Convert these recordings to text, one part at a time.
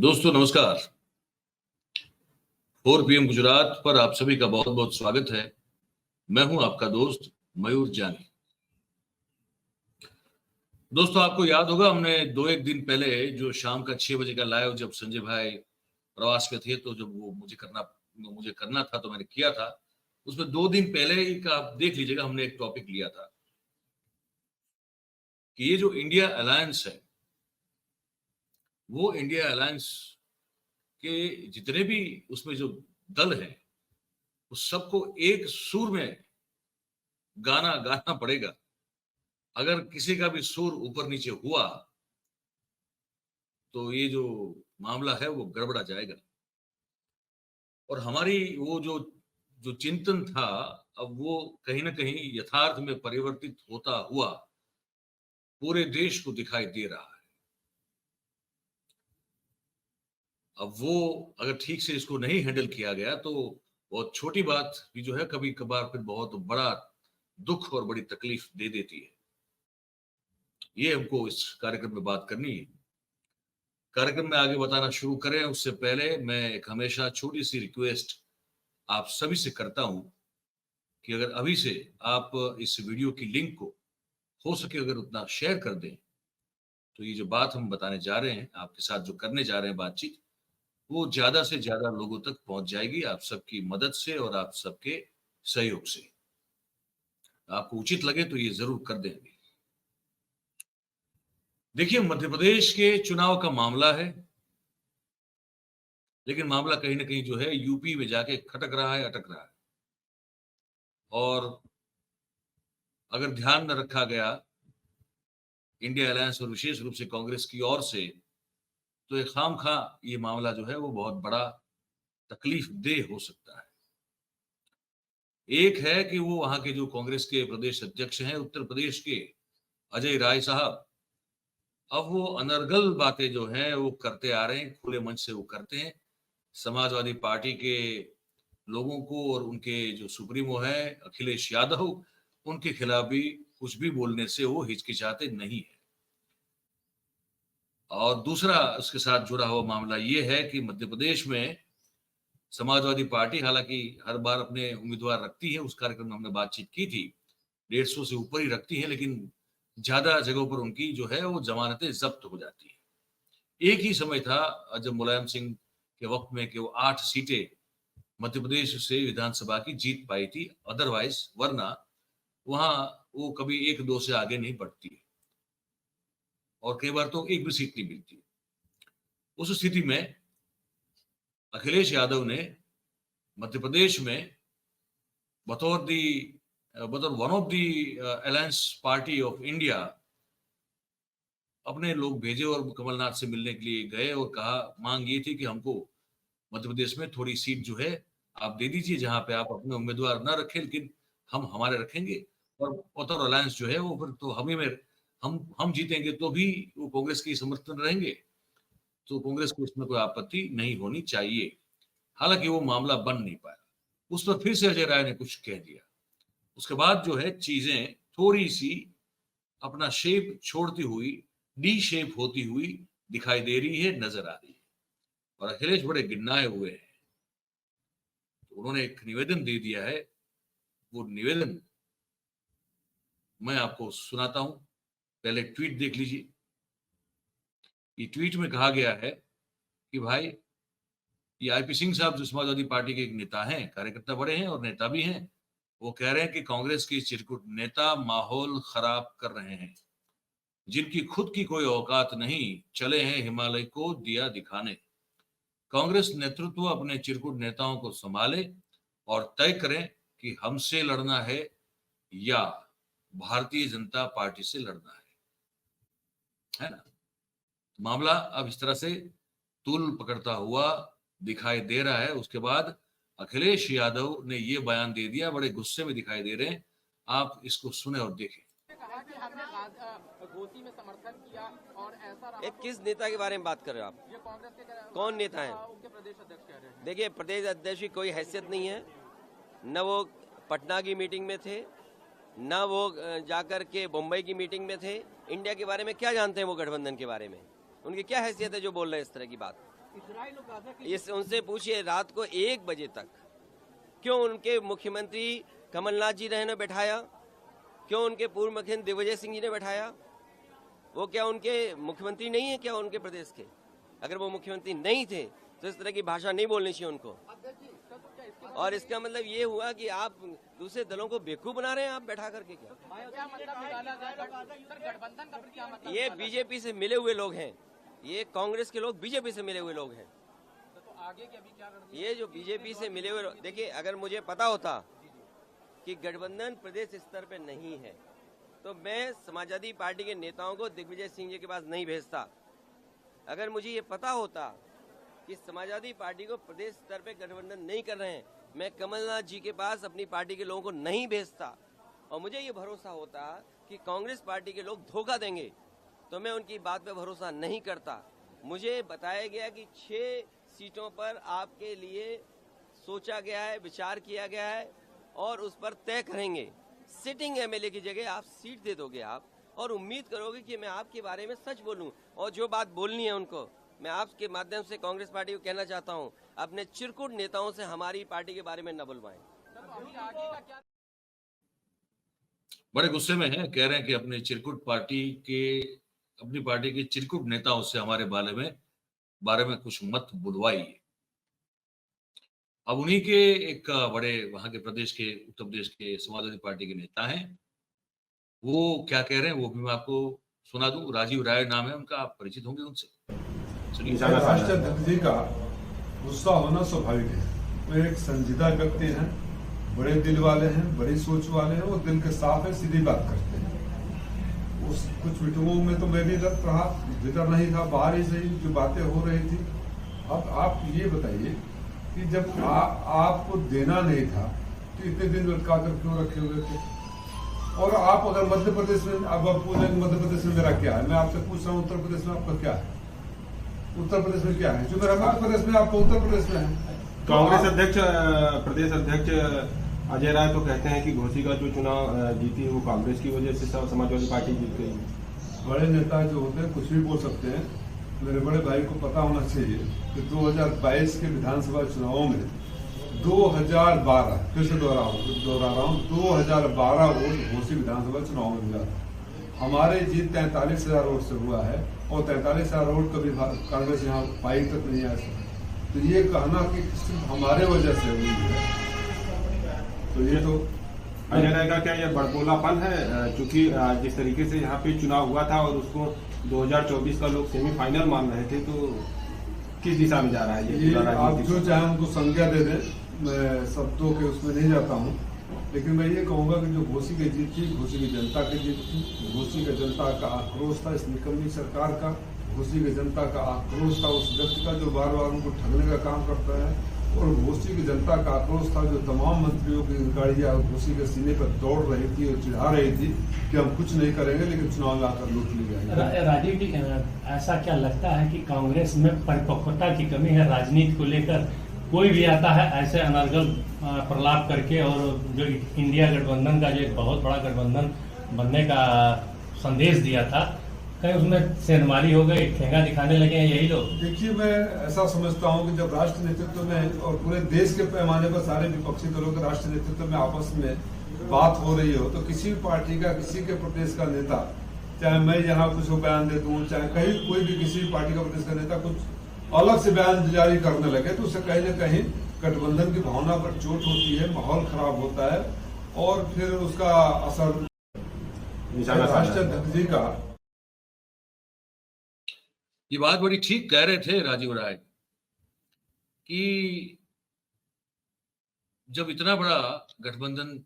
दोस्तों नमस्कार। 4 PM गुजरात पर आप सभी का बहुत बहुत स्वागत है। मैं हूं आपका दोस्त मयूर जानी। दोस्तों आपको याद होगा हमने 2-1 दिन पहले जो शाम का 6 बजे का लाइव जब संजय भाई प्रवास पे थे तो जब वो मुझे करना था तो मैंने किया था। उसमें 2 दिन पहले ही का आप देख लीजिएगा हमने एक टॉपिक लिया था कि ये जो इंडिया अलायंस है वो इंडिया अलायंस के जितने भी उसमें जो दल हैं उस सबको एक सुर में गाना गाना पड़ेगा। अगर किसी का भी सुर ऊपर नीचे हुआ तो ये जो मामला है वो गड़बड़ा जाएगा। और हमारी वो जो जो चिंतन था अब वो कहीं ना कहीं यथार्थ में परिवर्तित होता हुआ पूरे देश को दिखाई दे रहा है। अब वो अगर ठीक से इसको नहीं हैंडल किया गया तो बहुत छोटी बात भी जो है कभी कभार फिर बहुत बड़ा दुख और बड़ी तकलीफ दे देती है। ये हमको इस कार्यक्रम में बात करनी है। कार्यक्रम में आगे बताना शुरू करें उससे पहले मैं एक हमेशा छोटी सी रिक्वेस्ट आप सभी से करता हूं कि अगर अभी से आप इस वीडियो की लिंक को हो सके अगर उतना शेयर कर दें तो ये जो बात हम बताने जा रहे हैं आपके साथ जो करने जा रहे हैं बातचीत वो ज्यादा से ज्यादा लोगों तक पहुंच जाएगी आप सबकी मदद से और आप सबके सहयोग से। आपको उचित लगे तो ये जरूर कर दें। देखिए मध्य प्रदेश के चुनाव का मामला है लेकिन मामला कहीं ना कहीं जो है यूपी में जाके खटक रहा है अटक रहा है। और अगर ध्यान न रखा गया इंडिया अलायंस और विशेष रूप से कांग्रेस की ओर से तो एक खामखा ये मामला जो है वो बहुत बड़ा तकलीफ देह हो सकता है। एक है कि वो वहां के जो कांग्रेस के प्रदेश अध्यक्ष हैं उत्तर प्रदेश के अजय राय साहब अब वो अनर्गल बातें जो हैं वो करते आ रहे हैं खुले मंच से वो करते हैं। समाजवादी पार्टी के लोगों को और उनके जो सुप्रीमो है अखिलेश यादव उनके खिलाफ भी कुछ भी बोलने से वो हिचकिचाते नहीं है। और दूसरा उसके साथ जुड़ा हुआ मामला ये है कि मध्य प्रदेश में समाजवादी पार्टी हालांकि हर बार अपने उम्मीदवार रखती है उस कार्यक्रम में हमने बातचीत की थी 150 से ऊपर ही रखती है लेकिन ज्यादा जगहों पर उनकी जो है वो जमानतें जब्त हो जाती है। एक ही समय था जब मुलायम सिंह के वक्त में कि वो 8 सीटें मध्य प्रदेश से विधानसभा की जीत पाई थी अदरवाइज वरना वहां वो कभी 1-2 से आगे नहीं बढ़ती है और कई बार तो एक भी सीट नहीं मिलती। उस स्थिति में अखिलेश यादव ने मध्य प्रदेश में बतौर one of the alliance party of India अपने लोग भेजे और कमलनाथ से मिलने के लिए गए और कहा मांग ये थी कि हमको मध्य प्रदेश में थोड़ी सीट जो है आप दे दीजिए जहां पे आप अपने उम्मीदवार ना रखें लेकिन हम हमारे रखेंगे और बतौर अलायंस जो है वो फिर तो हम ही में हम जीतेंगे तो भी वो कांग्रेस की समर्थन रहेंगे तो कांग्रेस को इसमें कोई आपत्ति नहीं होनी चाहिए। हालांकि वो मामला बन नहीं पाया। उस पर फिर से अजय राय ने कुछ कह दिया। उसके बाद जो है चीजें थोड़ी सी अपना शेप छोड़ती हुई डी शेप होती हुई दिखाई दे रही है नजर आ रही है। और अखिलेश बड़े गिन्नाए हुए हैं तो उन्होंने एक निवेदन दे दिया है। वो निवेदन मैं आपको सुनाता हूं। पहले ट्वीट देख लीजिए। ये ट्वीट में कहा गया है कि भाई ये आईपी सिंह साहब जो समाजवादी पार्टी के एक नेता हैं कार्यकर्ता बड़े हैं और नेता भी हैं वो कह रहे हैं कि कांग्रेस के चिरकुट नेता माहौल खराब कर रहे हैं जिनकी खुद की कोई औकात नहीं चले हैं हिमालय को दिया दिखाने। कांग्रेस नेतृत्व अपने चिरकुट नेताओं को संभाले और तय करें कि हमसे लड़ना है या भारतीय जनता पार्टी से लड़ना है ना। मामला अब इस तरह से तूल पकड़ता हुआ दिखाई दे रहा है। उसके बाद अखिलेश यादव ने यह बयान दे दिया बड़े गुस्से में दिखाई दे रहे हैं। आप इसको सुने और देखें। घोसी में समर्थन किया और ऐसा एक किस नेता के बारे में बात कर रहे हो आप? ये कांग्रेस के कौन नेता है? उनके प्रदेश अध्यक्ष कह रहे हैं। देखिए प्रदेश अध्यक्ष की कोई हैसियत नहीं है। न वो पटना की मीटिंग में थे न वो जाकर के मुंबई की मीटिंग में थे। इंडिया के बारे में क्या जानते हैं वो गठबंधन के बारे में? उनकी क्या हैसियत है जो बोल रहे हैं इस तरह की बात? इजराइल और गाजा की इस उनसे पूछिए रात को 1 बजे तक क्यों उनके मुख्यमंत्री कमलनाथ जी ने बैठाया, क्यों उनके पूर्व मुख्यमंत्री दिग्विजय सिंह जी ने बैठाया? वो क्या उनके मुख्यमंत्री नहीं है क्या उनके प्रदेश के? अगर वो मुख्यमंत्री नहीं थे तो इस तरह की भाषा नहीं बोलनी चाहिए उनको। और इसका मतलब ये हुआ कि आप दूसरे दलों को बेवकूफ बना रहे हैं आप बैठा करके। क्या क्या मतलब निकाला जाए सर गठबंधन का फिर क्या मतलब? ये बीजेपी से मिले हुए लोग हैं, ये कांग्रेस के लोग बीजेपी से मिले हुए लोग हैं। तो आगे की अभी क्या रणनीति? ये जो बीजेपी से मिले हुए देखिए, अगर मुझे पता होता कि गठबंधन प्रदेश स्तर पे नहीं है तो मैं समाजवादी पार्टी के नेताओं को दिग्विजय सिंह जी के पास नहीं भेजता। अगर मुझे ये पता होता कि समाजवादी पार्टी को प्रदेश स्तर पे गठबंधन नहीं कर रहे हैं, मैं कमलनाथ जी के पास अपनी पार्टी के लोगों को नहीं भेजता। और मुझे ये भरोसा होता कि कांग्रेस पार्टी के लोग धोखा देंगे तो मैं उनकी बात पे भरोसा नहीं करता। मुझे बताया गया कि 6 सीटों पर आपके लिए सोचा गया है, विचार किया गया है और उस पर तय करेंगे। सिटिंग एमएलए की जगह आप सीट दे दोगे आप और उम्मीद करोगे कि मैं आपके बारे में सच बोलूं। और जो बात बोलनी है उनको मैं आपके माध्यम से कांग्रेस पार्टी को कहना चाहता हूं, अपने चिरकुट नेताओं से हमारी पार्टी के बारे में न बुलवाएं। अभी आगे का क्या? बड़े गुस्से में हैं, कह रहे हैं कि अपनी पार्टी के चिरकुट नेताओं से हमारे बारे में कुछ मत बुलवाइए। अब उन्हीं के एक बड़े वहां के उत्तर प्रदेश के समाजवादी पार्टी के नेता हैं, वो क्या कह रहे हैं वो भी मैं आपको सुना दूं। राजीव राय नाम है उनका, आप परिचित होंगे उनसे, सुनिए। राष्ट्रीय अध्यक्ष जी का गुस्सा होना स्वाभाविक है। वो एक संजीदा व्यक्ति हैं, बड़े दिल वाले हैं, बड़ी सोच वाले हैं, वो दिल के साफ है, सीधी बात करते हैं। उस कुछ मीटिंगों में तो मैं भी रहा, भीतर नहीं था, बाहर ही सही जो बातें हो रही थी। अब आप ये बताइए कि जब आपको देना नहीं था तो इतने दिन लटका कर क्यों रखे हुए थे? और आप अगर मध्य प्रदेश में, अब आप पूछेंगे मध्य प्रदेश में मेरा क्या है, मैं आपसे पूछ रहा हूँ उत्तर प्रदेश में आपका क्या है? उत्तर प्रदेश में क्या है जो मेरा मध्य प्रदेश में आपका उत्तर प्रदेश में है? कांग्रेस अध्यक्ष प्रदेश अध्यक्ष अजय राय तो कहते हैं कि घोसी का जो चुनाव जीती वो कांग्रेस की वजह से समाजवादी पार्टी जीत गई। बड़े नेता जो होते हैं कुछ भी बोल सकते हैं। मेरे बड़े भाई को पता होना चाहिए कि 2022 के विधानसभा चुनावों में 2012, फिर से दोहरा रहा हूँ, 2012 वोट घोसी विधानसभा चुनाव में मिला था। हमारे जीत 43,000 वोट से हुआ है और 43,000 वोट कभी कांग्रेस यहाँ पाई तक नहीं आ सकी। तो ये कहना कि सिर्फ हमारे वजह से हुई है, तो ये तो अजय राय का क्या ये बड़बोलापन है? क्योंकि जिस तरीके से यहाँ पे चुनाव हुआ था और उसको 2024 का लोग सेमीफाइनल मान रहे थे, तो किस दिशा में जा रहा है ये? आप जो चाहे उनको संज्ञा दे दें, मैं शब्दों के उसमें नहीं जाता हूँ, लेकिन मैं ये कहूँगा कि जो घोसी की जीत थी, घोसी की जनता की जीत थी। घोसी की जनता का आक्रोश था इस निकम्मी सरकार का, घोसी की जनता का आक्रोश था उस व्यक्ति का जो बार बार उनको ठगने का काम करता है, और घोसी की जनता का आक्रोश था जो तमाम मंत्रियों की गाड़ियां घोसी के सीने पर दौड़ रही थी और चिढ़ा रही थी कि हम कुछ नहीं करेंगे लेकिन चुनाव में आकर लूट ली जाएगी। राजीव जी, ऐसा क्या लगता है कि कांग्रेस में परिपक्वता की कमी है राजनीति को लेकर? कोई भी आता है ऐसे अनर्गल प्रलाप करके, और जो इंडिया गठबंधन का जो एक बहुत बड़ा गठबंधन बनने का संदेश दिया था, कहीं उसमें सेंधमारी हो गई, ठेंगा दिखाने लगे हैं यही लोग? देखिए, मैं ऐसा समझता हूं कि जब राष्ट्र नेतृत्व में और पूरे देश के पैमाने पर सारे विपक्षी दलों के राष्ट्र नेतृत्व में आपस में बात हो रही हो, तो किसी भी पार्टी का, किसी के प्रदेश का नेता, चाहे मैं यहाँ कुछ बयान दे दूं, चाहे कहीं कोई भी किसी भी पार्टी का प्रदेश का नेता कुछ अलग से बयान जारी करने लगे, तो उससे कहीं न कहीं गठबंधन की भावना पर चोट होती है, माहौल खराब होता है और फिर उसका असर राष्ट्रीय अध्यक्ष जी का। ये बात बड़ी ठीक कह रहे थे राजीव राय कि जब इतना बड़ा गठबंधन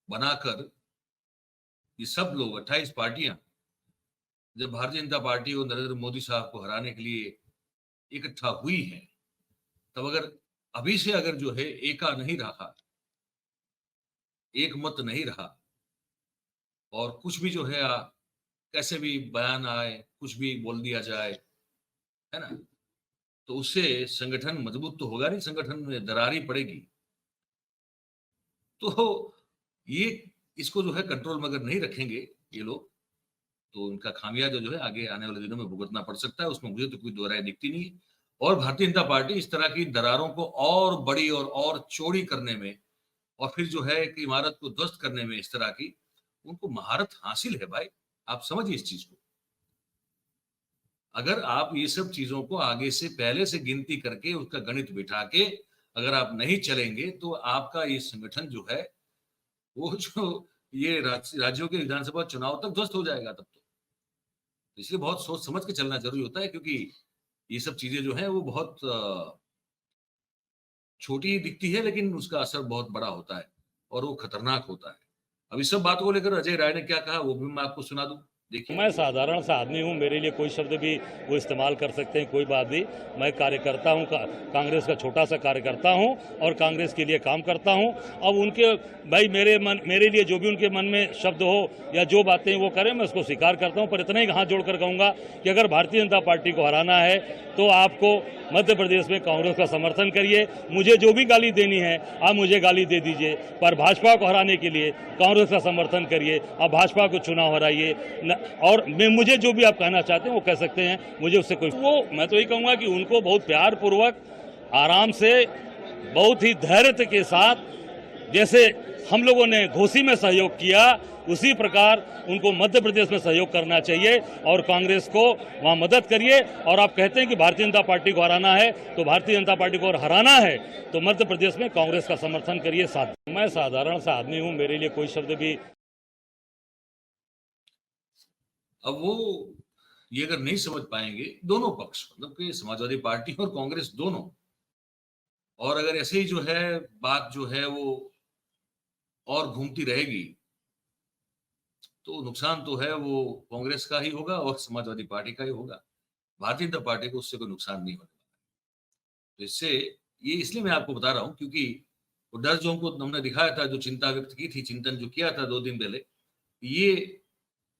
बनाकर ये सब लोग 28 पार्टियां जब भारतीय जनता पार्टी और नरेंद्र मोदी साहब को हराने के लिए इकट्ठा हुई है, तब अगर अभी से अगर जो है एका नहीं रहा, एक मत नहीं रहा और कुछ भी जो है कैसे भी बयान आए, कुछ भी बोल दिया जाए, है ना, तो उससे संगठन मजबूत तो होगा नहीं, संगठन में दरार ही पड़ेगी। तो ये इसको जो है कंट्रोल में अगर नहीं रखेंगे ये लोग, तो उनका खामियाजा जो है आगे आने वाले दिनों में भुगतना पड़ सकता है। उसमें मुझे तो कोई दो राय दिखती नहीं है। और भारतीय जनता पार्टी इस तरह की दरारों को और बड़ी और चौड़ी करने में, और फिर जो है कि इमारत को ध्वस्त करने में, इस तरह की उनको महारत हासिल है भाई। आप समझिए इस चीज को। अगर आप ये सब चीजों को आगे से पहले से गिनती करके उसका गणित बिठा के अगर आप नहीं चलेंगे तो आपका ये संगठन जो है वो जो ये राज्यों के विधानसभा चुनाव तक ध्वस्त हो जाएगा तब तो। इसलिए बहुत सोच समझ के चलना जरूरी होता है, क्योंकि ये सब चीजें जो है वो बहुत छोटी दिखती है लेकिन उसका असर बहुत बड़ा होता है और वो खतरनाक होता है। अब इस सब बात को लेकर अजय राय ने क्या कहा वो भी मैं आपको सुना दूं। देखिए, मैं साधारण सा आदमी हूं, मेरे लिए कोई शब्द भी वो इस्तेमाल कर सकते हैं, कोई बात नहीं। मैं कार्यकर्ता हूं, कांग्रेस का छोटा सा कार्यकर्ता हूं और कांग्रेस के लिए काम करता हूं। अब उनके भाई मेरे लिए जो भी उनके मन में शब्द हो या जो बातें वो करें, मैं उसको स्वीकार करता हूं। पर इतना ही हाथ जोड़कर कहूंगा कि अगर भारतीय जनता पार्टी को हराना है तो आपको मध्य प्रदेश में कांग्रेस का समर्थन करिए। मुझे जो भी गाली देनी है आप मुझे गाली दे दीजिए, पर भाजपा को हराने के लिए कांग्रेस का समर्थन करिए। आप भाजपा को चुनाव हराइए, और मुझे जो भी आप कहना चाहते हैं वो कह सकते हैं, मुझे उससे कोई मैं तो यही कहूंगा कि उनको बहुत प्यार पूर्वक, आराम से, बहुत ही धैर्य के साथ, जैसे हम लोगों ने घोसी में सहयोग किया उसी प्रकार उनको मध्य प्रदेश में सहयोग करना चाहिए और कांग्रेस को वहां मदद करिए। और आप कहते हैं कि भारतीय जनता पार्टी को हराना है, तो भारतीय जनता पार्टी को हराना है तो मध्य प्रदेश में कांग्रेस का समर्थन करिए। मैं साधारण सा आदमी हूं, मेरे लिए कोई शब्द भी। अब वो ये अगर नहीं समझ पाएंगे दोनों पक्ष, मतलब कि समाजवादी पार्टी और कांग्रेस दोनों, और अगर ऐसे ही जो है बात जो है वो और घूमती रहेगी तो नुकसान तो है वो कांग्रेस का ही होगा और समाजवादी पार्टी का ही होगा। भारतीय जनता पार्टी को उससे कोई नुकसान नहीं होने वाला। तो इससे ये इसलिए मैं आपको बता रहा हूं क्योंकि वो डर जो हमने दिखाया था, जो चिंता व्यक्त की थी, चिंतन जो किया था 2 दिन पहले, ये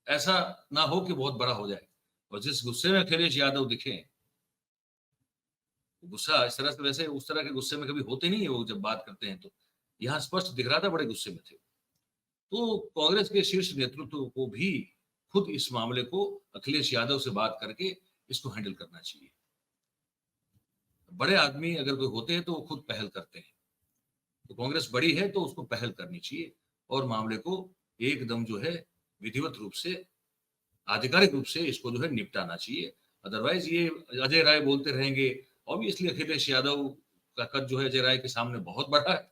ऐसा ना हो कि बहुत बड़ा हो जाए। और जिस गुस्से में अखिलेश यादव दिखे, गुस्सा इस तरह से, वैसे उस तरह के गुस्से में कभी होते नहीं है वो जब बात करते हैं, तो यहाँ स्पष्ट दिख रहा था बड़े गुस्से में थे। तो कांग्रेस के शीर्ष नेतृत्व को भी खुद इस मामले को अखिलेश यादव से बात करके इसको हैंडल करना चाहिए। बड़े आदमी अगर कोई होते हैं तो वो खुद पहल करते हैं, तो कांग्रेस बड़ी है तो उसको पहल करनी चाहिए और मामले को एकदम जो है विधिवत रूप से, आधिकारिक रूप से इसको जो है निपटाना चाहिए। अदरवाइज ये अजय राय बोलते रहेंगे, ऑब्वियसली अखिलेश यादव का कद जो है अजय राय के सामने बहुत बड़ा है,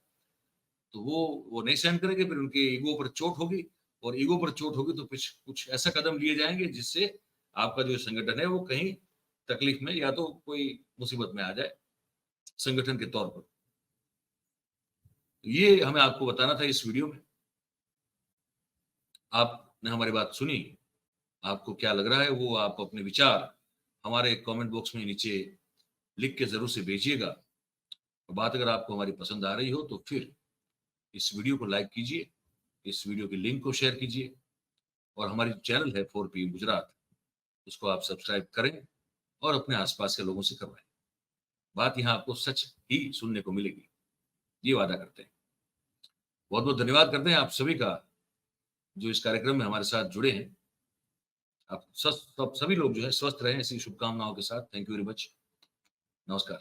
तो वो नहीं सहन करेंगे, फिर उनके ईगो पर चोट होगी, और ईगो पर चोट होगी तो कुछ ऐसा कदम लिए जाएंगे जिससे आपका जो संगठन है वो कहीं तकलीफ में या तो कोई मुसीबत में आ जाए संगठन के तौर पर। ये हमें आपको बताना था इस वीडियो में। आपने हमारी बात सुनी, आपको क्या लग रहा है वो आप अपने विचार हमारे कमेंट बॉक्स में नीचे लिख के जरूर से भेजिएगा। बात अगर आपको हमारी पसंद आ रही हो तो फिर इस वीडियो को लाइक कीजिए, इस वीडियो के लिंक को शेयर कीजिए, और हमारी चैनल है 4PM गुजरात, उसको आप सब्सक्राइब करें और अपने आसपास के लोगों से करवाएं। बात यहाँ आपको सच ही सुनने को मिलेगी, ये वादा करते हैं। बहुत बहुत धन्यवाद करते हैं आप सभी का जो इस कार्यक्रम में हमारे साथ जुड़े हैं। आप सभी लोग जो है स्वस्थ रहें, ऐसी शुभकामनाओं के साथ। Thank you very much. नमस्कार।